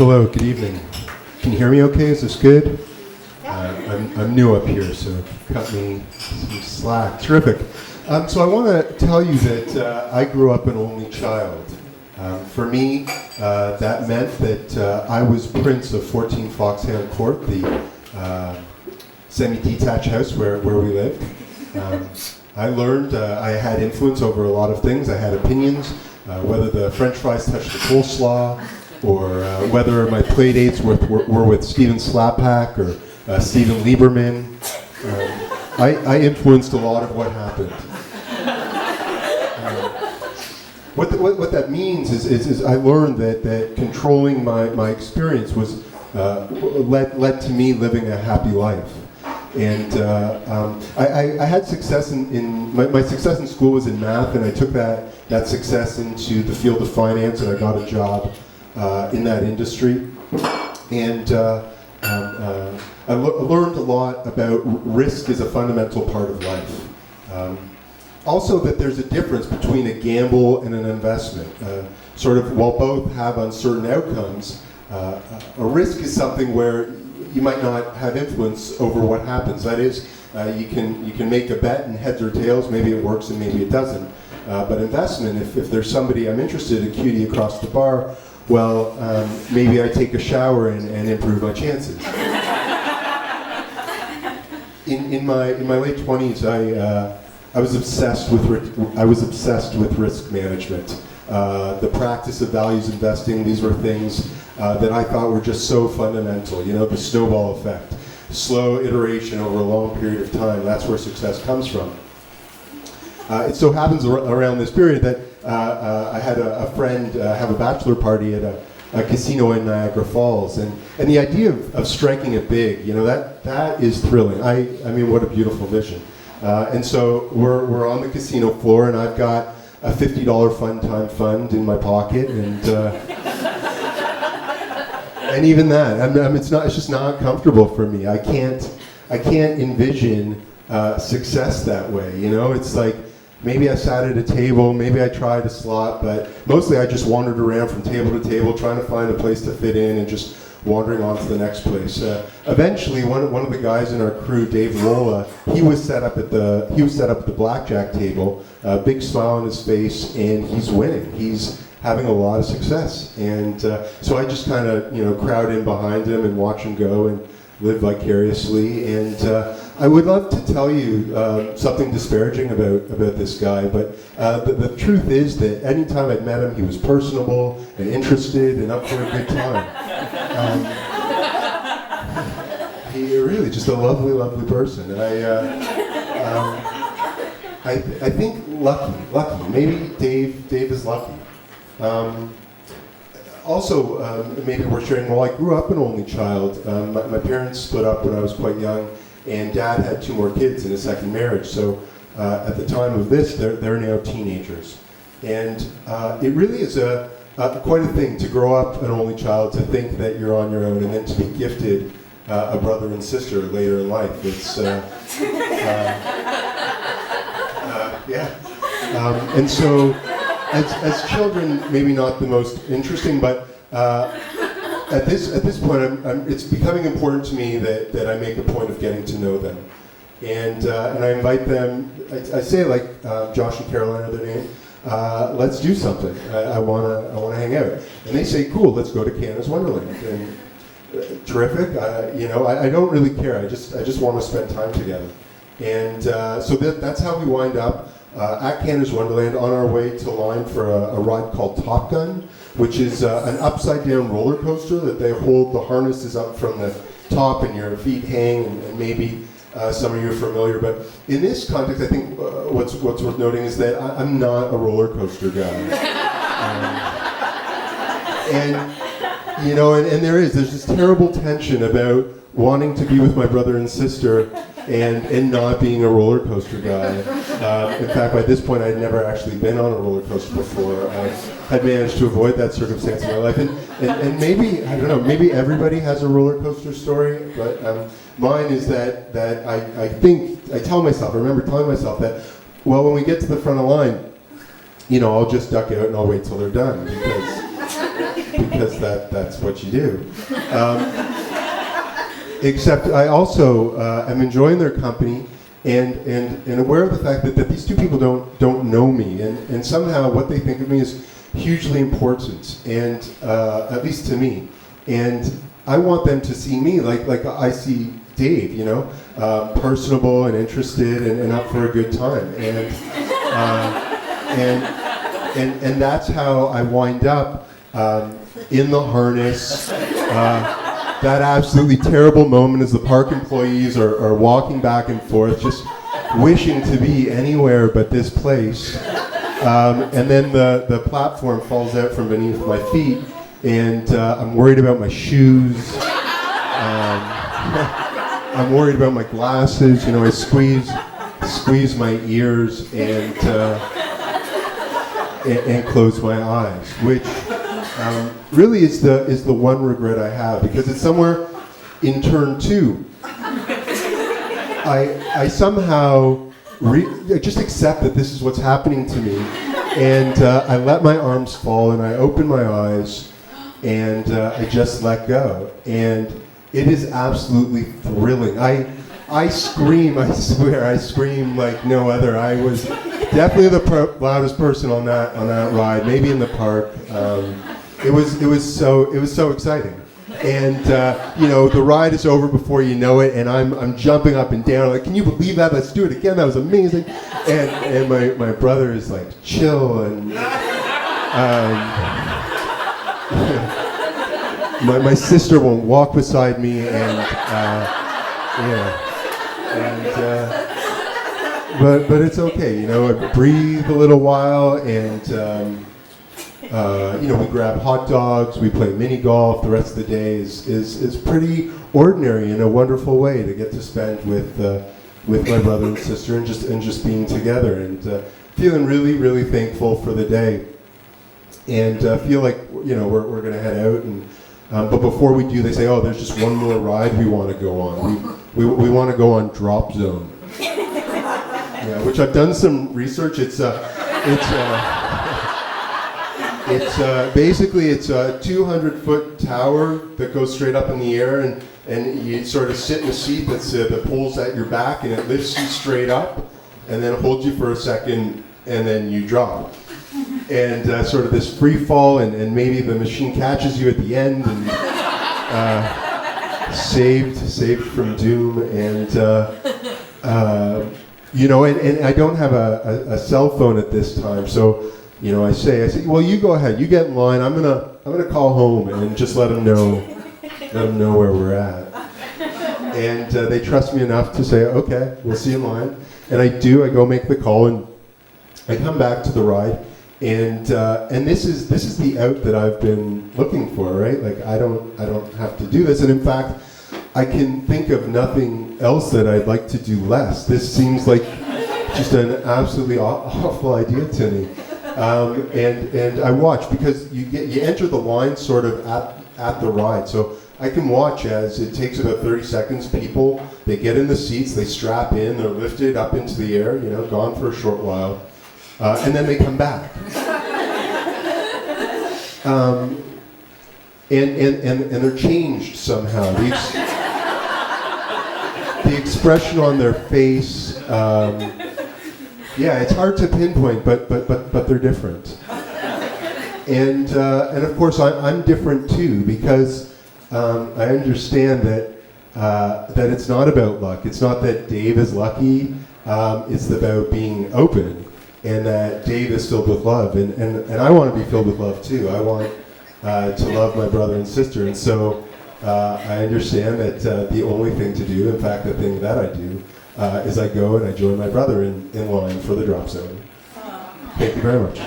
Hello, good evening. Can you hear me okay? Is this good? I'm new up here, so cut me some slack. Terrific. So I want to tell you that I grew up an only child. For me, that meant that I was prince of 14 Foxhound Court, the semi-detached house where we lived. I learned I had influence over a lot of things. I had opinions, whether the French fries touched the coleslaw, or whether my play dates were with Steven Slapak or Steven Lieberman. I influenced a lot of what happened. What that means is I learned that controlling my experience was led to me living a happy life. And I had success in my success in school was in math, and I took that success into the field of finance, and I got a job in that industry. And I learned a lot about risk as a fundamental part of life. Also that there's a difference between a gamble and an investment. Sort of while both have uncertain outcomes, a risk is something where you might not have influence over what happens. That is, you can make a bet and heads or tails, maybe it works and maybe it doesn't. But investment, if there's somebody I'm interested in, cutie across the bar, well, maybe I take a shower and improve my chances. In my late 20s, I was obsessed with risk management. The practice of values investing, these were things that I thought were just so fundamental. You know, the snowball effect, slow iteration over a long period of time. That's where success comes from. It so happens around this period that I had a friend have a bachelor party at a casino in Niagara Falls, and the idea of striking it big, you know, that is thrilling. I mean, what a beautiful vision. And so we're on the casino floor, and I've got a $50 fun time fund in my pocket, and even that, it's just not comfortable for me. I can't envision success that way. You know, it's like maybe I sat at a table, maybe I tried a slot, but mostly I just wandered around from table to table, trying to find a place to fit in, and just wandering on to the next place. Eventually, one of the guys in our crew, Dave Lola, he was set up at the blackjack table, big smile on his face, and he's winning. He's having a lot of success, and so I just kind of crowd in behind him and watch him go and live vicariously. And I would love to tell you something disparaging about this guy, but the truth is that anytime I'd met him, he was personable and interested and up for a good time. He really just a lovely, lovely person. I think lucky. Maybe Dave is lucky. Also, maybe worth sharing, well, I grew up an only child. My parents split up when I was quite young, and Dad had 2 more kids in a second marriage. So at the time of this, they're now teenagers. And it really is quite a thing to grow up an only child, to think that you're on your own, and then to be gifted a brother and sister later in life. It's, and so, as children, maybe not the most interesting, but at this point, it's becoming important to me that I make a point of getting to know them, and I invite them. I say, like Josh and Caroline are their name. Let's do something. I wanna hang out, and they say, cool. Let's go to Canada's Wonderland. And terrific. I don't really care. I just want to spend time together, and so that's how we wind up at Canada's Wonderland on our way to line for a ride called Top Gun, which is an upside-down roller coaster that they hold. The harness is up from the top, and your feet hang, and maybe some of you are familiar. But in this context, I think what's worth noting is that I'm not a roller coaster guy, and there's this terrible tension about wanting to be with my brother and sister and not being a roller coaster guy. In fact, by this point, I'd never actually been on a roller coaster before. I had managed to avoid that circumstance in my life. And maybe, I don't know, maybe everybody has a roller coaster story, but mine is that I remember telling myself that, well, when we get to the front of the line, I'll just duck out and I'll wait till they're done, because that's what you do. Except I also am enjoying their company and aware of the fact that these two people don't know me, and somehow what they think of me is hugely important, and at least to me. And I want them to see me like I see Dave, you know, personable and interested and up for a good time. And that's how I wind up in the harness. That absolutely terrible moment as the park employees are walking back and forth, just wishing to be anywhere but this place. And then the platform falls out from beneath my feet, and I'm worried about my shoes. I'm worried about my glasses. You know, I squeeze my ears and close my eyes, which really is the one regret I have, because it's somewhere in turn 2. I somehow I just accept that this is what's happening to me, and I let my arms fall and I open my eyes and I just let go, and it is absolutely thrilling. I scream, I swear, I scream like no other. I was definitely the loudest person on that ride, maybe in the park. It was so exciting, and you know, the ride is over before you know it, and I'm jumping up and down like, can you believe that? Let's do it again. That was amazing. And my brother is like, chill, and my sister won't walk beside me, and but it's okay, you know. I breathe a little while, and you know, we grab hot dogs, we play mini golf. The rest of the day is pretty ordinary in a wonderful way to get to spend with my brother and sister, and just being together, and feeling really thankful for the day, and feel like, you know, we're gonna head out, and but before we do, they say, oh, there's just one more ride we want to go on. We want to go on Drop Zone. Yeah, which I've done some research. It's basically a 200-foot tower that goes straight up in the air, and you sort of sit in a seat that pulls at your back, and it lifts you straight up, and then holds you for a second, and then you drop. And sort of this free fall, and maybe the machine catches you at the end, and saved from doom, and you know, and I don't have a cell phone at this time, so, you know, I say, well, you go ahead, you get in line. I'm gonna call home and just let them know where we're at. And they trust me enough to say, okay, we'll see you in line. And I do. I go make the call, and I come back to the ride, and this is the out that I've been looking for, right? Like, I don't have to do this, and in fact, I can think of nothing else that I'd like to do less. This seems like just an absolutely awful idea to me. And I watch, because you enter the line sort of at the ride. So I can watch as it takes about 30 seconds. People, they get in the seats, they strap in, they're lifted up into the air, you know, gone for a short while, and then they come back. And they're changed somehow. The expression on their face, yeah, it's hard to pinpoint, but they're different. And of course I'm different too, because I understand that it's not about luck. It's not that Dave is lucky. It's about being open, and that Dave is filled with love, and I want to be filled with love too. I want to love my brother and sister, and so I understand that the only thing to do, in fact the thing that I do, is I go and I join my brother in line for the Drop Zone. Thank you very much.